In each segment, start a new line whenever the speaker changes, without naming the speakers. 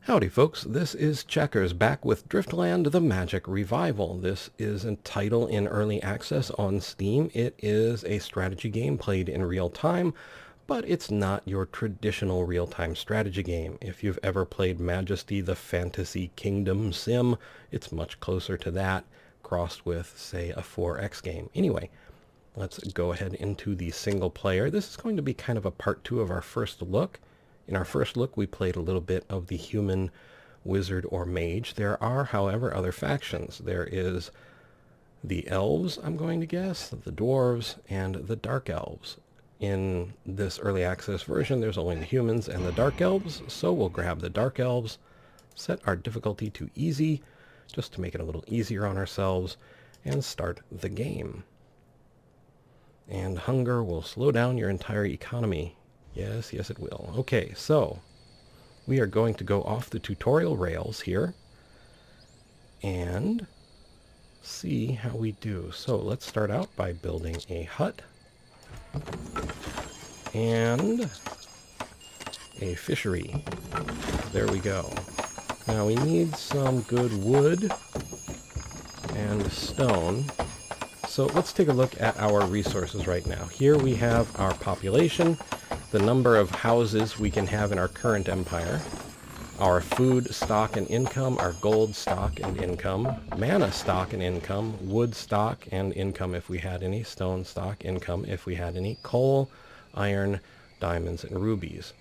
Howdy folks, this is Checkers back with Driftland the Magic Revival. This is a title in early access on Steam. It is a strategy game played in real time, but it's not your traditional real-time strategy game. If you've ever played Majesty the Fantasy Kingdom Sim, it's much closer to that, crossed with, say, a 4X game. Anyway, let's go ahead into the single player. This is going to be kind of a part 2 of our first look. In our first look, we played a little bit of the human wizard or mage. There are, however, other factions. There is the elves, I'm going to guess, the dwarves, and the dark elves. In this early access version, there's only the humans and the dark elves, so we'll grab the dark elves, set our difficulty to easy, just to make it a little easier on ourselves, and start the game. And hunger will slow down your entire economy. Yes, yes it will. Okay, so we are going to go off the tutorial rails here and see how we do. So let's start out by building a hut and a fishery. There we go. Now we need some good wood and stone. So let's take a look at our resources right now. Here we have our population, the number of houses we can have in our current empire, our food stock and income, our gold stock and income, mana stock and income, wood stock and income if we had any, stone stock income if we had any, coal, iron, diamonds, and rubies.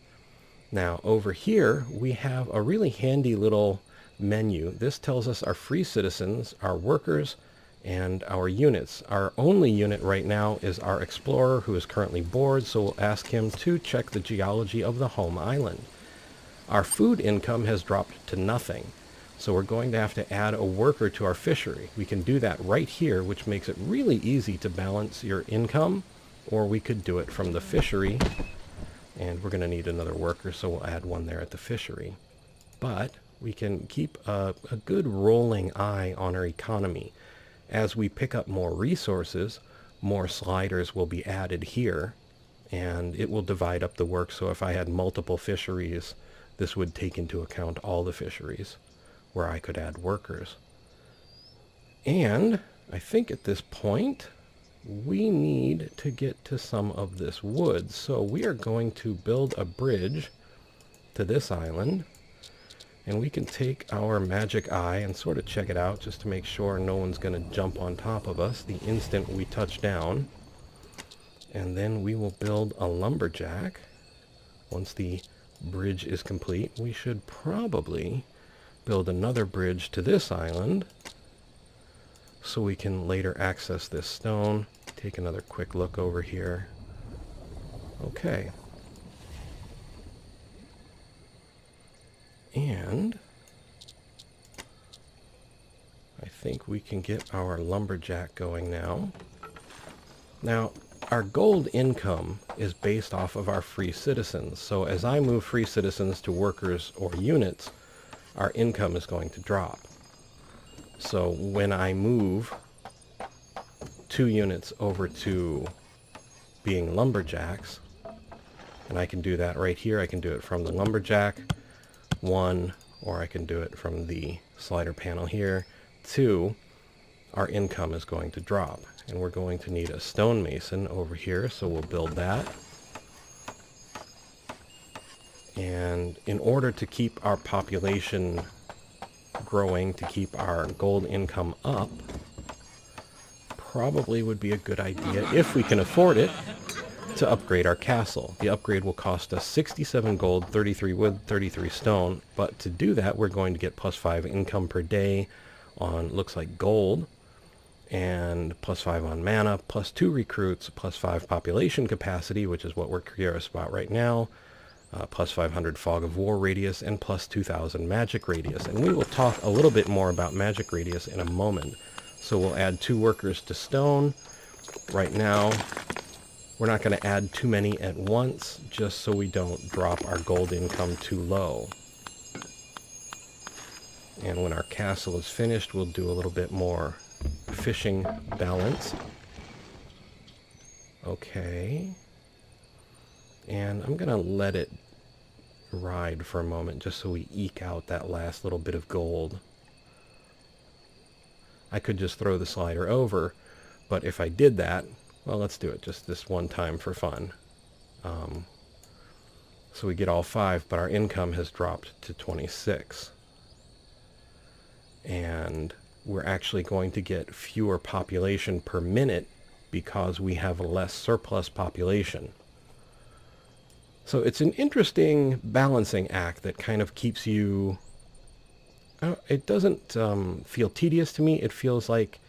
Now over here we have a really handy little menu. This tells us our free citizens, our workers, and our units. Our only unit right now is our explorer, who is currently bored, so we'll ask him to check the geology of the home island. Our food income has dropped to nothing, so we're going to have to add a worker to our fishery. We can do that right here, which makes it really easy to balance your income, or we could do it from the fishery, and we're going to need another worker, so we'll add one there at the fishery. But we can keep a good rolling eye on our economy. As we pick up more resources, more sliders will be added here, and it will divide up the work. So if I had multiple fisheries, this would take into account all the fisheries where I could add workers. And I think at this point, we need to get to some of this wood. So we are going to build a bridge to this island. And we can take our magic eye and sort of check it out just to make sure no one's going to jump on top of us the instant we touch down. And then we will build a lumberjack. Once the bridge is complete, we should probably build another bridge to this island so we can later access this stone. Take another quick look over here. Okay. And I think we can get our lumberjack going now. Now, our gold income is based off of our free citizens. So as I move free citizens to workers or units, our income is going to drop. So when I move 2 units over to being lumberjacks, and I can do that right here, I can do it from the lumberjack, 1, or I can do it from the slider panel here. 2, our income is going to drop, and we're going to need a stonemason over here, so we'll build that. And in order to keep our population growing, to keep our gold income up, probably would be a good idea, if we can afford it, to upgrade our castle. The upgrade will cost us 67 gold, 33 wood, 33 stone, but to do that we're going to get +5 income per day on, looks like gold, and +5 on mana, +2 recruits, +5 population capacity, which is what we're curious about right now, +500 fog of war radius, and +2000 magic radius. And we will talk a little bit more about magic radius in a moment. So we'll add 2 workers to stone. Right now we're not going to add too many at once, just so we don't drop our gold income too low. And when our castle is finished, we'll do a little bit more fishing balance. Okay. And I'm going to let it ride for a moment just so we eke out that last little bit of gold. I could just throw the slider over, but if I did that, well, let's do it just this one time for fun. So we get all 5, but our income has dropped to 26. And we're actually going to get fewer population per minute because we have less surplus population. So it's an interesting balancing act that kind of keeps you... it doesn't feel tedious to me. It feels like,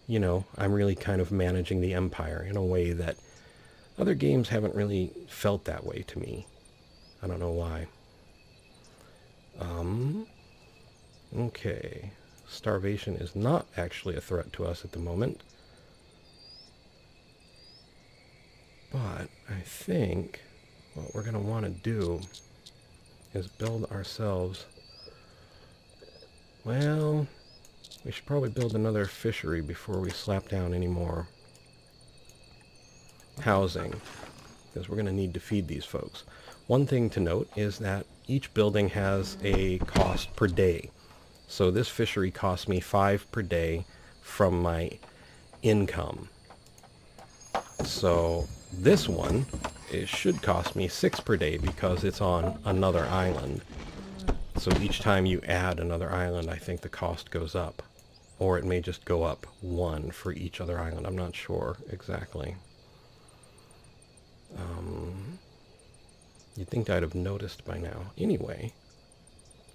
you know, I'm really kind of managing the empire in a way that other games haven't really felt that way to me. I don't know why. Okay. Starvation is not actually a threat to us at the moment. But I think what we're going to want to do is build ourselves... Well, we should probably build another fishery before we slap down any more housing, because we're going to need to feed these folks. One thing to note is that each building has a cost per day. So this fishery costs me 5 per day from my income. So this one, it should cost me 6 per day because it's on another island. So each time you add another island, I think the cost goes up. Or it may just go up 1 for each other island. I'm not sure exactly. You'd think I'd have noticed by now. Anyway,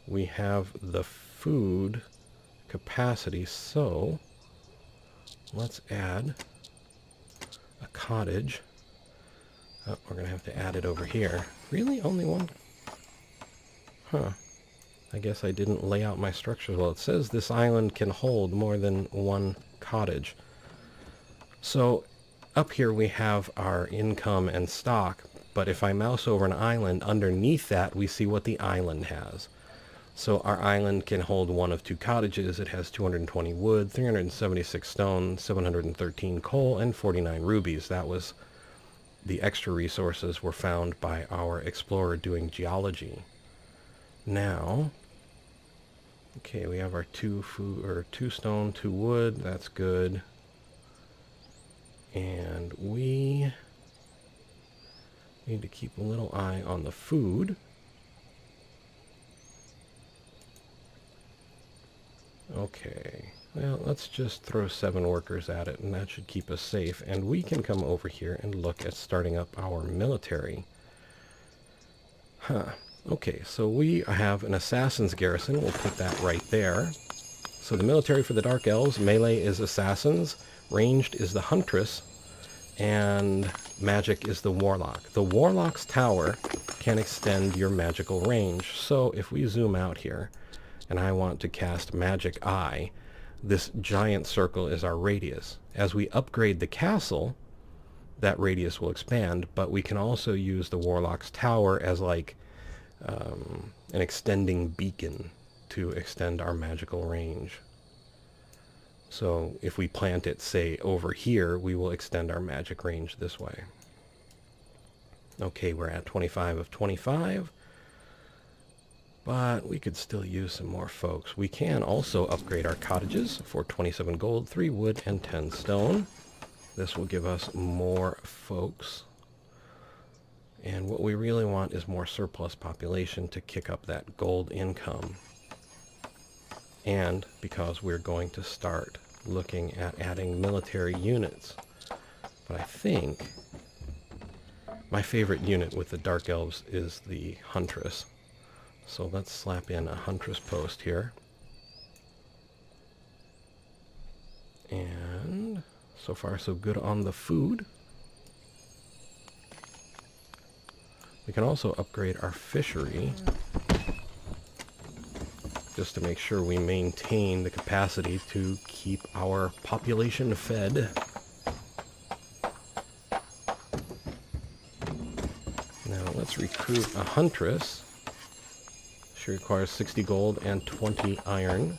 we have the food capacity, so let's add a cottage. Oh, we're going to have to add it over here. Really? Only one? Huh. I guess I didn't lay out my structures well. It says this island can hold more than 1 cottage. So up here we have our income and stock, but if I mouse over an island, underneath that we see what the island has. So our island can hold 1 of 2 cottages. It has 220 wood, 376 stone, 713 coal, and 49 rubies. That was the extra resources were found by our explorer doing geology. Now, okay, we have our 2 stone, 2 wood. That's good. And we need to keep a little eye on the food. Okay, well, let's just throw 7 workers at it, and that should keep us safe. And we can come over here and look at starting up our military. Okay, so we have an assassin's garrison. We'll put that right there. So the military for the Dark Elves, melee is assassins, ranged is the Huntress, and magic is the Warlock. The Warlock's tower can extend your magical range. So if we zoom out here, and I want to cast Magic Eye, this giant circle is our radius. As we upgrade the castle, that radius will expand, but we can also use the Warlock's tower as like an extending beacon to extend our magical range. So if we plant it, say, over here, we will extend our magic range this way. Okay, we're at 25 of 25. But we could still use some more folks. We can also upgrade our cottages for 27 gold, 3 wood, and 10 stone. This will give us more folks. And what we really want is more surplus population to kick up that gold income. And because we're going to start looking at adding military units. But I think my favorite unit with the Dark Elves is the Huntress. So let's slap in a Huntress post here. And so far so good on the food. We can also upgrade our fishery just to make sure we maintain the capacity to keep our population fed. Now let's recruit a Huntress. She requires 60 gold and 20 iron.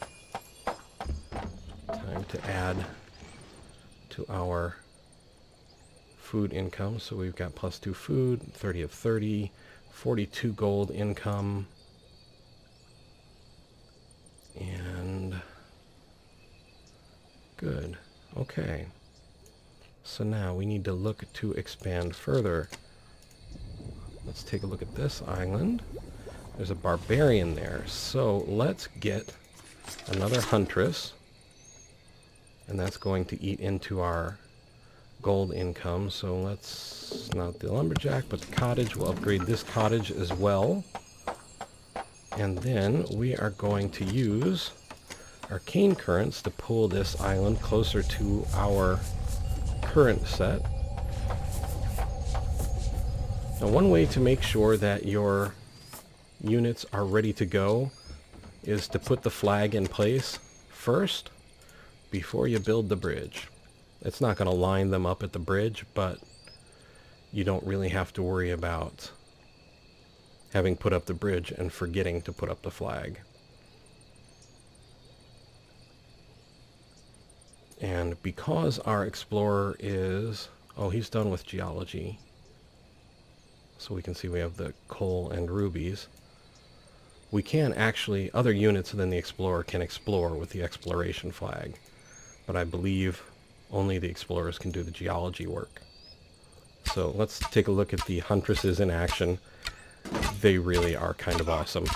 Time to add to our food income. So we've got +2 food, 30 of 30, 42 gold income. And good. Okay. So now we need to look to expand further. Let's take a look at this island. There's a barbarian there. So let's get another huntress. And that's going to eat into our gold income. So let's, not the lumberjack, but the cottage. We'll upgrade this cottage as well. And then we are going to use arcane currents to pull this island closer to our current set. Now, one way to make sure that your units are ready to go is to put the flag in place first before you build the bridge. It's not going to line them up at the bridge, but you don't really have to worry about having put up the bridge and forgetting to put up the flag. And because our explorer is... oh, he's done with geology. So we can see we have the coal and rubies. We can actually... other units than the explorer can explore with the exploration flag. But I believe only the explorers can do the geology work. So let's take a look at the Huntresses in action. They really are kind of awesome.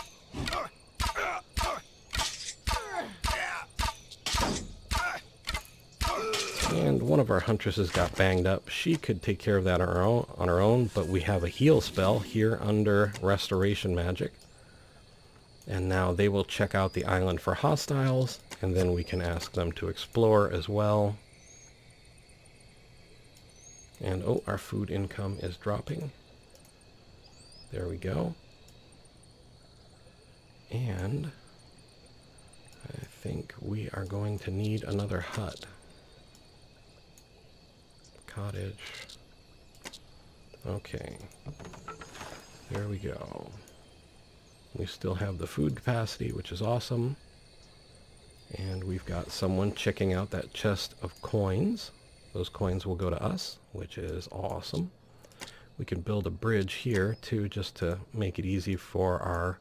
And one of our Huntresses got banged up. She could take care of that on her own, but we have a heal spell here under Restoration Magic. And now they will check out the island for hostiles, and then we can ask them to explore as well. And oh, our food income is dropping. There we go. And I think we are going to need another hut. Cottage. Okay. There we go. We still have the food capacity, which is awesome. And we've got someone checking out that chest of coins. Those coins will go to us, which is awesome. We can build a bridge here, too, just to make it easy for our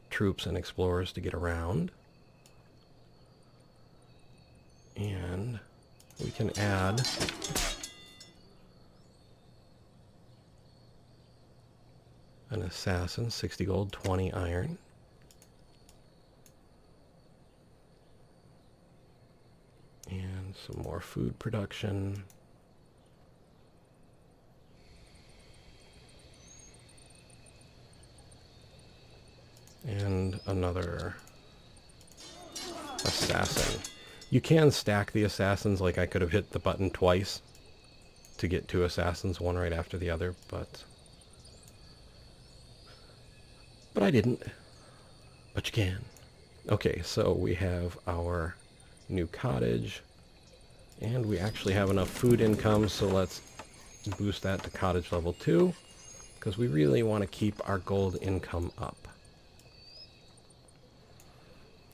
troops and explorers to get around. And we can add an assassin, 60 gold, 20 iron. And some more food production. And another assassin. You can stack the assassins, like I could have hit the button twice to get two assassins, one right after the other, but I didn't. But you can. Okay, so we have our new cottage, and we actually have enough food income, so let's boost that to cottage level 2, because we really want to keep our gold income up.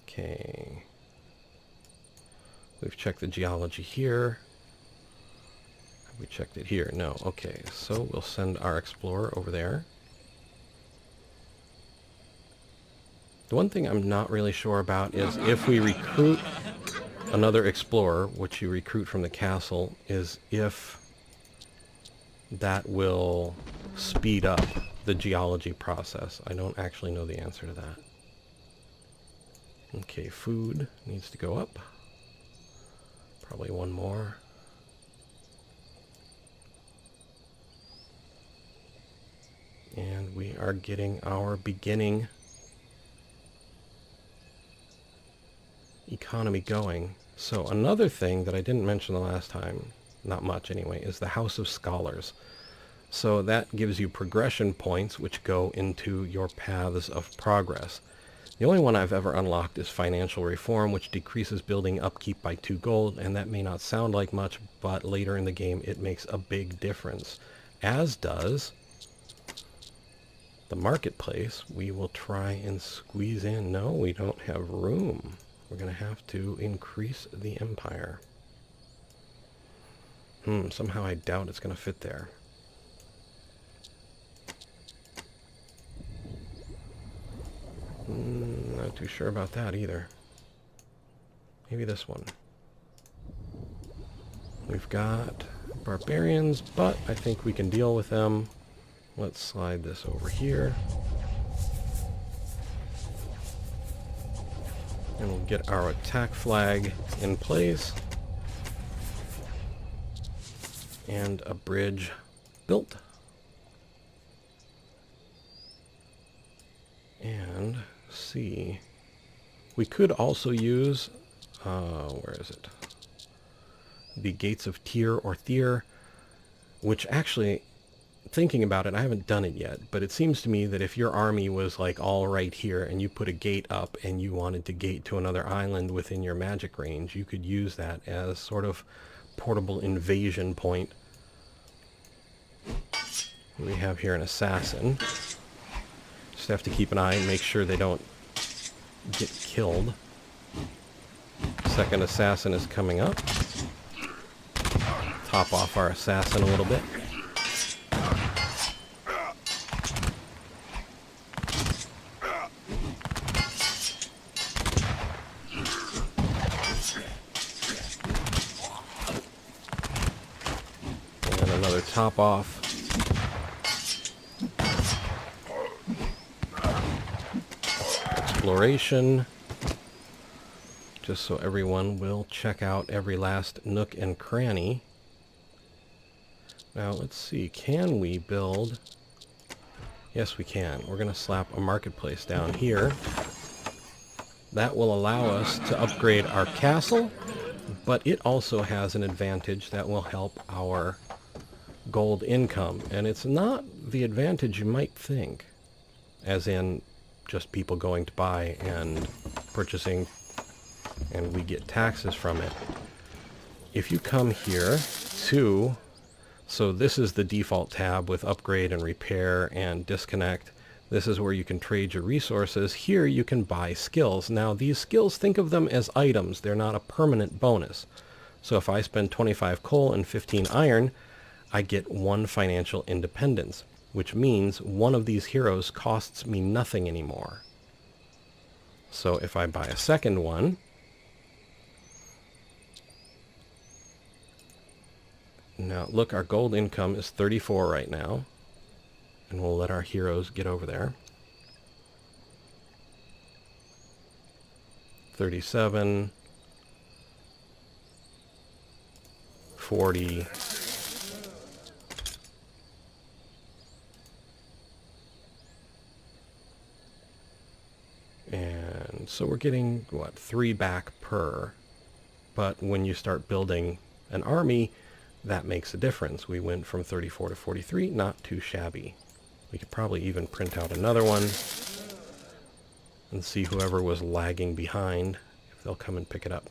Okay. We've checked the geology here. Have we checked it here? No. Okay, so we'll send our explorer over there. The one thing I'm not really sure about is if we recruit another explorer, which you recruit from the castle, is if that will speed up the geology process. I don't actually know the answer to that. Okay, food needs to go up. Probably one more. And we are getting our beginning economy going. So another thing that I didn't mention the last time, not much anyway, is the House of Scholars. So that gives you progression points which go into your paths of progress. The only one I've ever unlocked is Financial Reform, which decreases building upkeep by 2 gold, and that may not sound like much, but later in the game it makes a big difference. As does the marketplace. We will try and squeeze in. No, we don't have room. We're going to have to increase the empire. Somehow I doubt it's going to fit there. Not too sure about that either. Maybe this one. We've got barbarians, but I think we can deal with them. Let's slide this over here. And we'll get our attack flag in place. And a bridge built. And see. We could also use, where is it? The Gates of Tyr or Tyr, which actually, thinking about it, I haven't done it yet, but it seems to me that if your army was like all right here and you put a gate up and you wanted to gate to another island within your magic range, you could use that as sort of portable invasion point. We have here an assassin. Just have to keep an eye and make sure they don't get killed. Second assassin is coming up. Top off our assassin a little bit. And another top off. Exploration. Just so everyone will check out every last nook and cranny. Now, let's see. Can we build? Yes, we can. We're going to slap a marketplace down here. That will allow us to upgrade our castle, but it also has an advantage that will help our gold income. And it's not the advantage you might think, as in just people going to buy and purchasing, and we get taxes from it. If you come here to... So this is the default tab with upgrade and repair and disconnect. This is where you can trade your resources. Here you can buy skills. Now these skills, think of them as items. They're not a permanent bonus. So if I spend 25 coal and 15 iron, I get 1 financial independence, which means one of these heroes costs me nothing anymore. So if I buy a second one, now, look, our gold income is 34 right now. And we'll let our heroes get over there. 37. 40. And so we're getting, what, 3 back per. But when you start building an army, that makes a difference. We went from 34 to 43, not too shabby. We could probably even print out another one and see whoever was lagging behind, if they'll come and pick it up.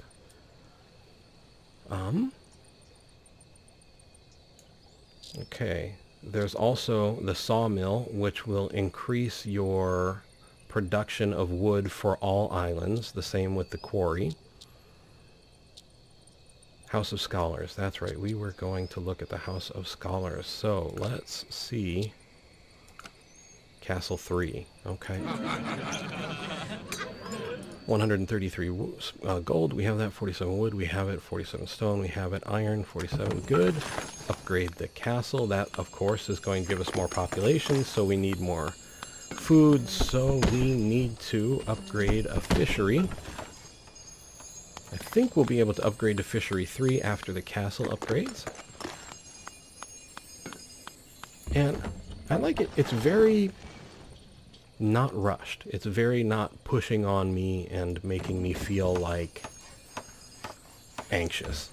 Okay, there's also the Sawmill, which will increase your production of wood for all islands, the same with the quarry. House of Scholars, that's right, we were going to look at the House of Scholars. So let's see. Castle 3, okay. 133 gold, we have that. 47 wood, we have it. 47 stone, we have it. Iron, 47, good. Upgrade the castle, that of course is going to give us more population, so we need more food, so we need to upgrade a fishery. I think we'll be able to upgrade to Fishery 3 after the castle upgrades. And I like it. It's very not rushed. It's very not pushing on me and making me feel like anxious.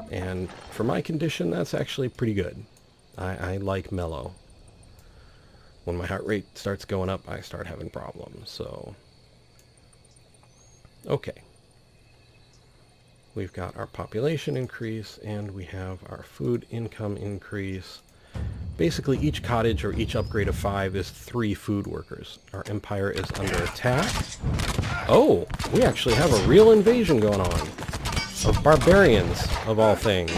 And for my condition, that's actually pretty good. I like mellow. When my heart rate starts going up, I start having problems. So, okay. We've got our population increase, and we have our food income increase. Basically, each cottage or each upgrade of 5 is 3 food workers. Our empire is under attack. Oh, we actually have a real invasion going on. Of barbarians, of all things.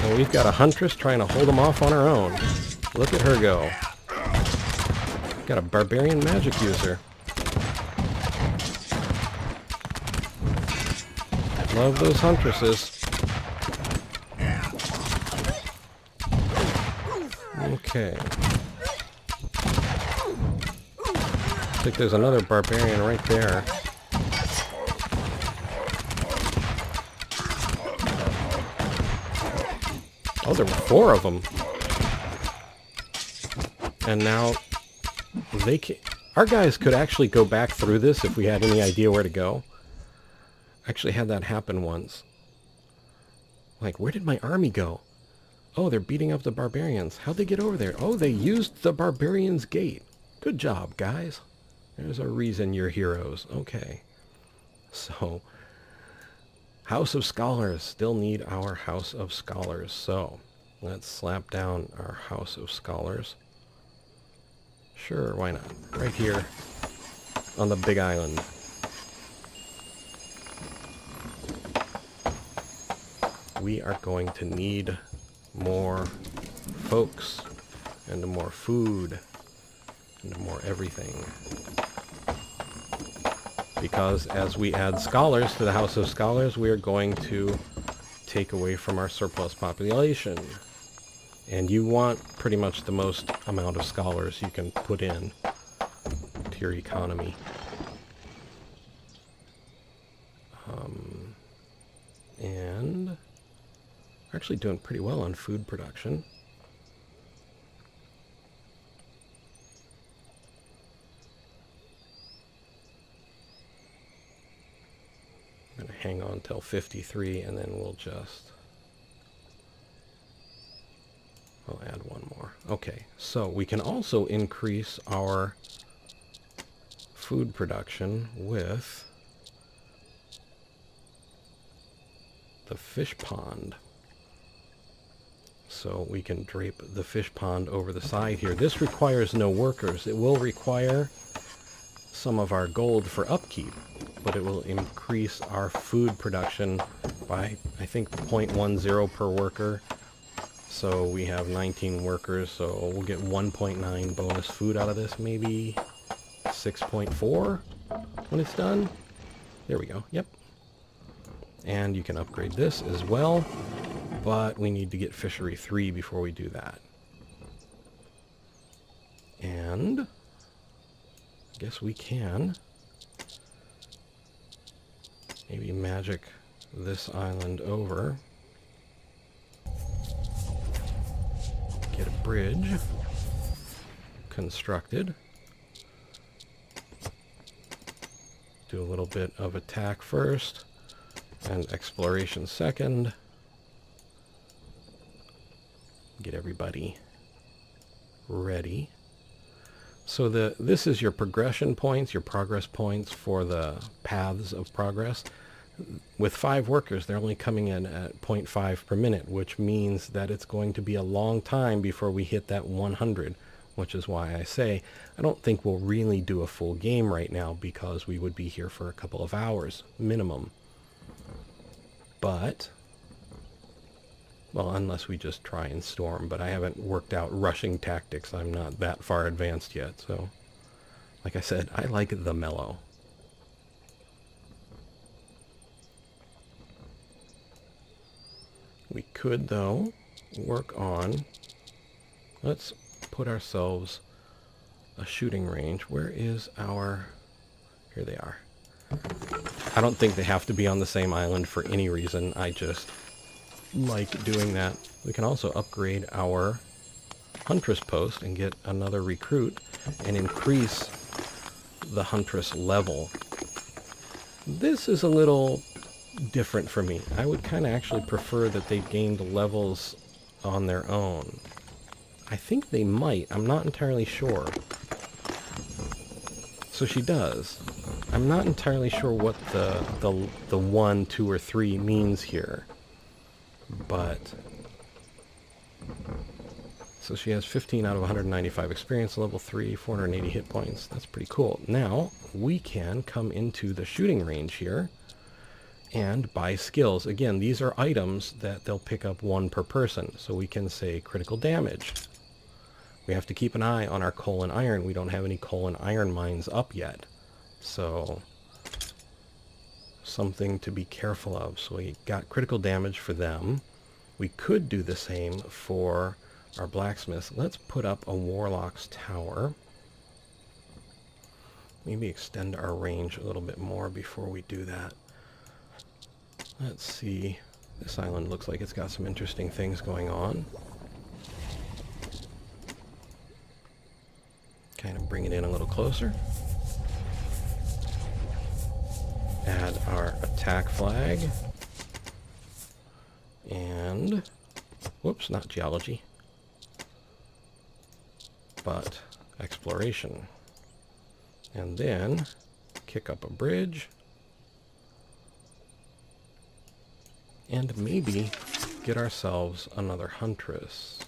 And we've got a huntress trying to hold them off on her own. Look at her go. Got a barbarian magic user. Love those huntresses. Okay. I think there's another barbarian right there. Oh, there were 4 of them. And now they can... Our guys could actually go back through this if we had any idea where to go. Actually had that happen once. Like, where did my army go? Oh, they're beating up the barbarians. How'd they get over there? Oh, they used the barbarians' gate. Good job, guys. There's a reason you're heroes. Okay. So, House of Scholars. Still need our House of Scholars. So, let's slap down our House of Scholars. Sure, why not? Right here on the big island. We are going to need more folks and more food and more everything. Because as we add scholars to the House of Scholars, we are going to take away from our surplus population. And you want pretty much the most amount of scholars you can put in to your economy. And we're actually doing pretty well on food production. I'm going to hang on till 53 and then we'll just... I'll add one more. Okay, so we can also increase our food production with the fish pond. So we can drape the fish pond over the side here. This requires no workers. It will require some of our gold for upkeep, but it will increase our food production by, I think, 0.10 per worker. So we have 19 workers, so we'll get 1.9 bonus food out of this, maybe 6.4 when it's done. There we go, yep. And you can upgrade this as well, but we need to get Fishery 3 before we do that. And I guess we can maybe magic this island over. Get a bridge constructed. Do a little bit of attack first and exploration second. Get everybody ready. So this is your progression points, your progress points for the paths of progress. With 5 workers, they're only coming in at 0.5 per minute, which means that it's going to be a long time before we hit that 100, which is why I say I don't think we'll really do a full game right now, because we would be here for a couple of hours minimum. But, well, unless we just try and storm, but I haven't worked out rushing tactics. I'm not that far advanced yet, so like I said, I like the mellow. We could, though, work on, let's put ourselves a shooting range. Where is our, here they are. I don't think they have to be on the same island for any reason. I just like doing that. We can also upgrade our Huntress post and get another recruit and increase the Huntress level. This is a little different for me. I would kind of actually prefer that they gained levels on their own. I think they might. I'm not entirely sure. So she does. I'm not entirely sure what the 1, 2, or 3 means here. But so she has 15 out of 195 experience, level 3, 480 hit points. That's pretty cool. Now we can come into the shooting range here and buy skills. Again, these are items that they'll pick up 1 per person. So we can say critical damage. We have to keep an eye on our coal and iron. We don't have any coal and iron mines up yet. So, something to be careful of. So we got critical damage for them. We could do the same for our blacksmiths. Let's put up a warlock's tower. Maybe extend our range a little bit more before we do that. Let's see. This island looks like it's got some interesting things going on. Kind of bring it in a little closer. Add our attack flag. And, whoops, not geology, but exploration. And then kick up a bridge. And maybe get ourselves another huntress.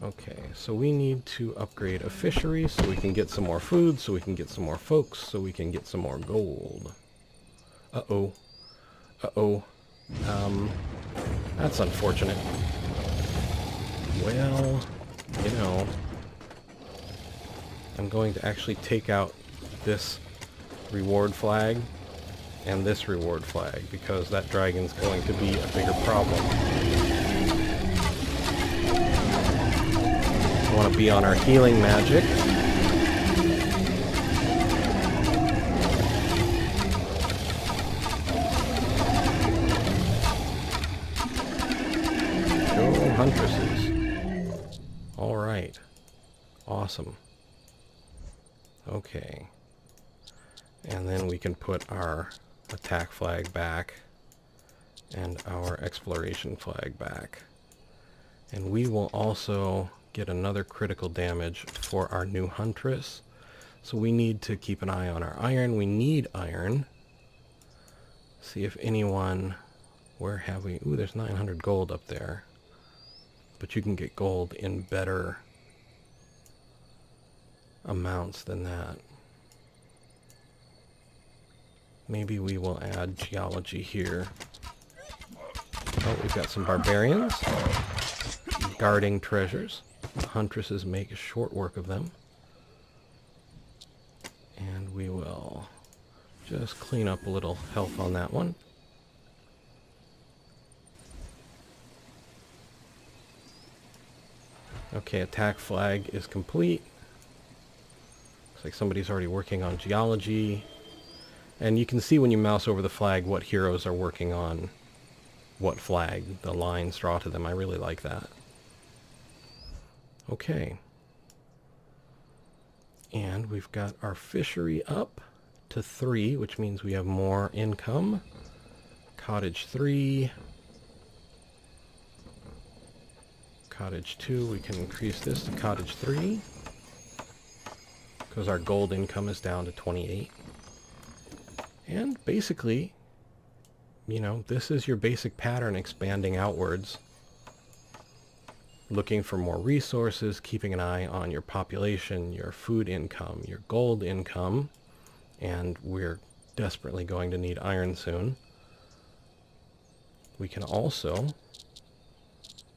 Okay, so we need to upgrade a fishery so we can get some more food, so we can get some more folks, so we can get some more gold. Uh-oh. Uh-oh. That's unfortunate. Well, you know, I'm going to actually take out this reward flag and this reward flag because that dragon's going to be a bigger problem. I want to be on our healing magic. Go Huntresses. Alright. Awesome. Okay. And then we can put our attack flag back and our exploration flag back. And we will also get another critical damage for our new huntress. So we need to keep an eye on our iron. We need iron. See if anyone... Where have we... Ooh, there's 900 gold up there. But you can get gold in better amounts than that. Maybe we will add geology here. Oh, we've got some barbarians guarding treasures. Huntresses make short work of them. And we will just clean up a little health on that one. Okay, attack flag is complete. Looks like somebody's already working on geology. And you can see when you mouse over the flag what heroes are working on what flag. The lines draw to them. I really like that. Okay. And we've got our fishery up to 3, which means we have more income. Cottage 3. Cottage 2, we can increase this to cottage 3. Because our gold income is down to 28. And basically, you know, this is your basic pattern expanding outwards. Looking for more resources, keeping an eye on your population, your food income, your gold income, and we're desperately going to need iron soon. We can also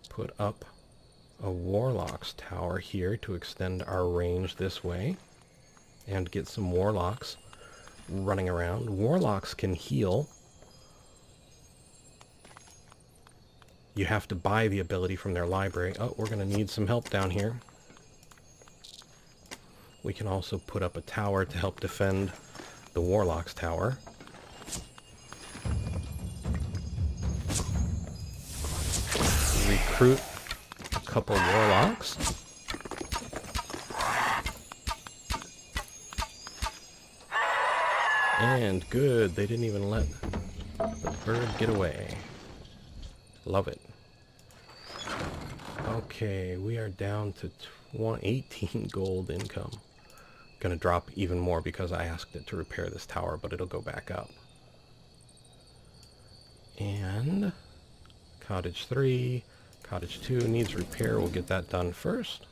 put up a warlock's tower here to extend our range this way and get some warlocks running around. Warlocks can heal. You have to buy the ability from their library. Oh, we're going to need some help down here. We can also put up a tower to help defend the warlock's tower. Recruit a couple warlocks. And good, they didn't even let the bird get away. Love it. Okay, we are down to 18 gold income. Gonna drop even more because I asked it to repair this tower, but it'll go back up. And cottage 3, cottage 2 needs repair. We'll get that done first.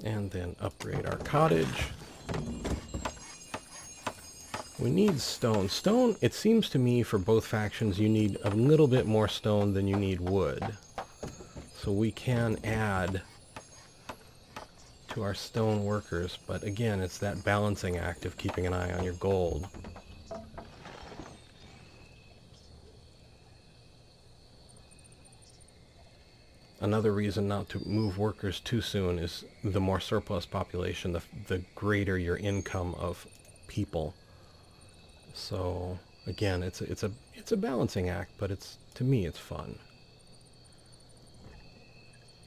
And then upgrade our cottage. We need stone. Stone, it seems to me, for both factions, you need a little bit more stone than you need wood. So we can add to our stone workers, but again, it's that balancing act of keeping an eye on your gold. Another reason not to move workers too soon is the more surplus population, the greater your income of people. So again, it's a balancing act, but to me it's fun.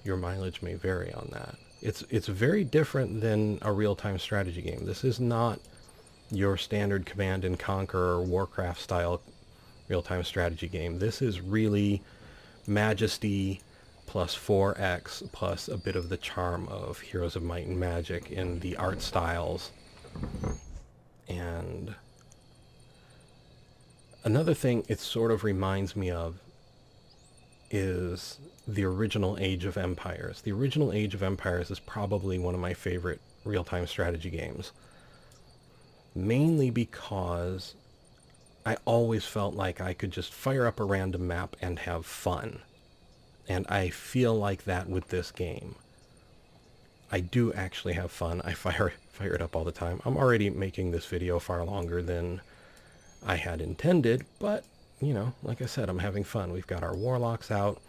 Your mileage may vary on that. It's very different than a real-time strategy game. This is not your standard Command and Conquer or Warcraft style real-time strategy game. This is really Majesty plus 4X plus a bit of the charm of Heroes of Might and Magic in the art styles. And another thing it sort of reminds me of is the original Age of Empires. The original Age of Empires is probably one of my favorite real-time strategy games. Mainly because I always felt like I could just fire up a random map and have fun. And I feel like that with this game. I do actually have fun. I fire it up all the time. I'm already making this video far longer than I had intended, but, you know, like I said, I'm having fun. We've got our warlocks out.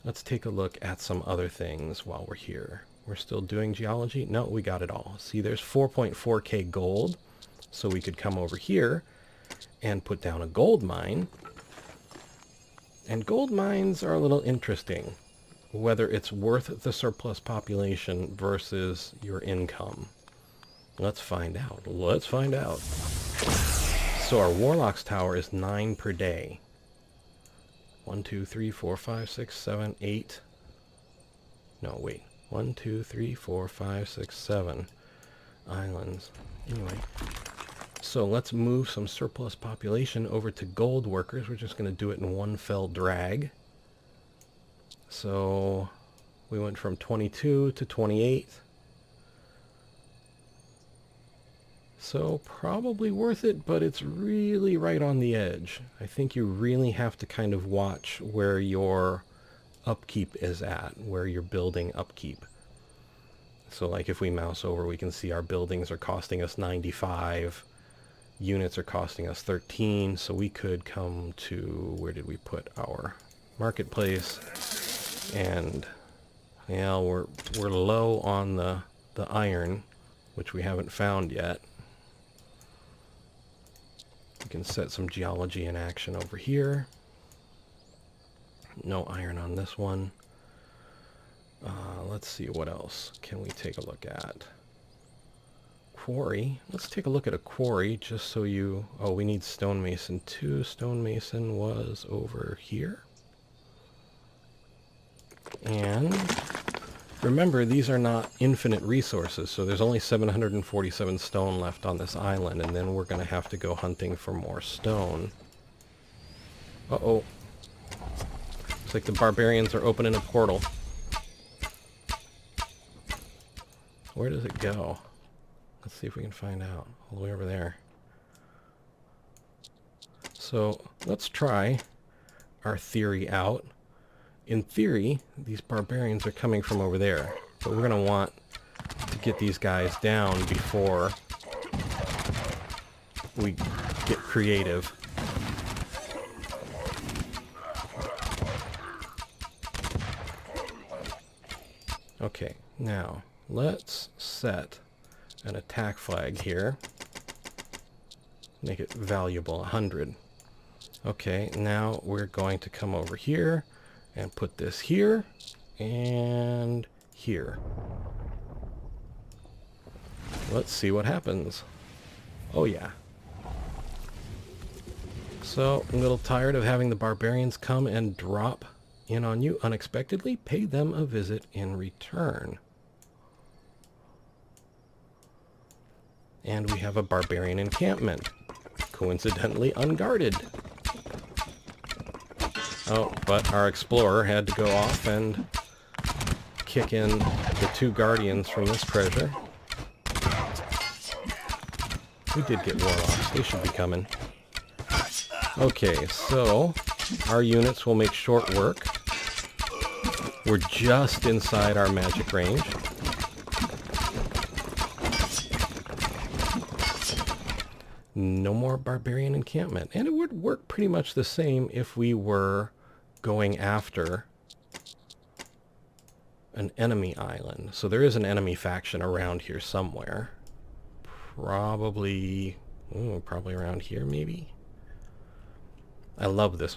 Let's take a look at some other things while we're here. We're still doing geology? No, we got it all. See, there's 4.4k gold, so we could come over here and put down a gold mine. And gold mines are a little interesting, whether it's worth the surplus population versus your income. Let's find out. Let's find out. So our Warlock's Tower is 9 per day. 1, 2, 3, 4, 5, 6, 7, 8. No, wait. 1, 2, 3, 4, 5, 6, 7 islands. Anyway. So let's move some surplus population over to gold workers. We're just going to do it in one fell drag. So we went from 22 to 28. So probably worth it, but it's really right on the edge. I think you really have to kind of watch where your upkeep is at, where you're building upkeep. So like if we mouse over, we can see our buildings are costing us 95. Units are costing us 13, so we could come to, where did we put our marketplace? And yeah, we're low on the iron, which we haven't found yet. We can set some geology in action over here. No iron on this one. Let's see, what else can we take a look at? Quarry. Let's take a look at a quarry just so you... Oh, we need stonemason too. Stonemason was over here. And remember, these are not infinite resources, so there's only 747 stone left on this island, and then we're going to have to go hunting for more stone. Uh-oh. Looks like the barbarians are opening a portal. Where does it go? Let's see if we can find out. All the way over there. So let's try our theory out. In theory, these barbarians are coming from over there, but we're going to want to get these guys down before we get creative. Okay, now let's set an attack flag here. Make it valuable, 100. Okay, now we're going to come over here and put this here and here. Let's see what happens. Oh yeah. So, I'm a little tired of having the barbarians come and drop in on you unexpectedly. Pay them a visit in return. And we have a barbarian encampment, coincidentally unguarded. Oh, but our explorer had to go off and kick in the 2 guardians from this treasure. We did get warlocks. They should be coming. Okay, so our units will make short work. We're just inside our magic range. No more barbarian encampment. And it would work pretty much the same if we were going after an enemy island. So there is an enemy faction around here somewhere. Probably around here, maybe? I love this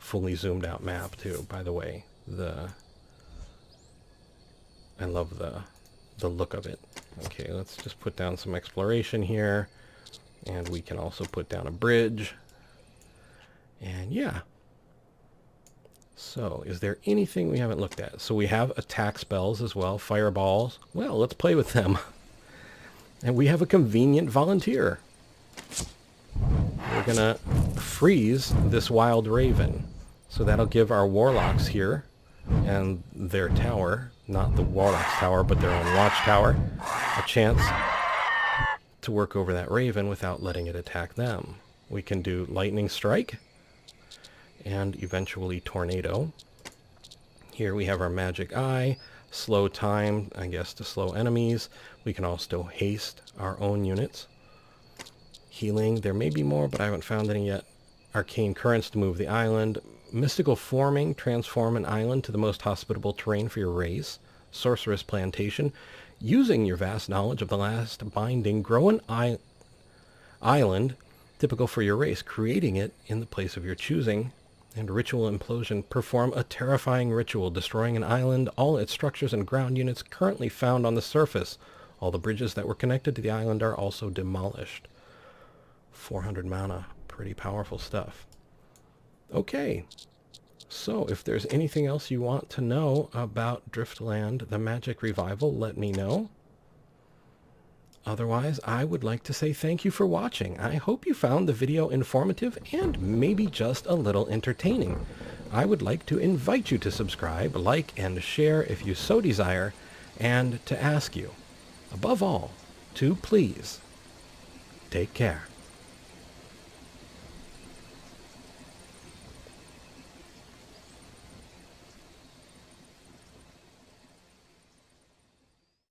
fully zoomed out map, too, by the way. I love the look of it. Okay, let's just put down some exploration here. And we can also put down a bridge. And yeah. So, is there anything we haven't looked at? So we have attack spells as well, fireballs. Well, let's play with them. And we have a convenient volunteer. We're gonna freeze this wild raven. So that'll give our warlocks here and their tower, not the warlock's tower, but their own watchtower, a chance to work over that raven without letting it attack them. We can do lightning strike and eventually tornado. Here we have our magic eye, slow time, I guess, to slow enemies. We can also haste our own units. Healing, there may be more, but I haven't found any yet. Arcane currents to move the island. Mystical forming, transform an island to the most hospitable terrain for your race. Sorceress plantation, using your vast knowledge of the last binding, grow an island typical for your race, creating it in the place of your choosing. And ritual implosion, perform a terrifying ritual, destroying an island, all its structures and ground units currently found on the surface. All the bridges that were connected to the island are also demolished. 400 mana, pretty powerful stuff. Okay, so if there's anything else you want to know about Driftland, the Magic Revival, let me know. Otherwise, I would like to say thank you for watching. I hope you found the video informative and maybe just a little entertaining. I would like to invite you to subscribe, like, and share if you so desire, and to ask you, above all, to please take care.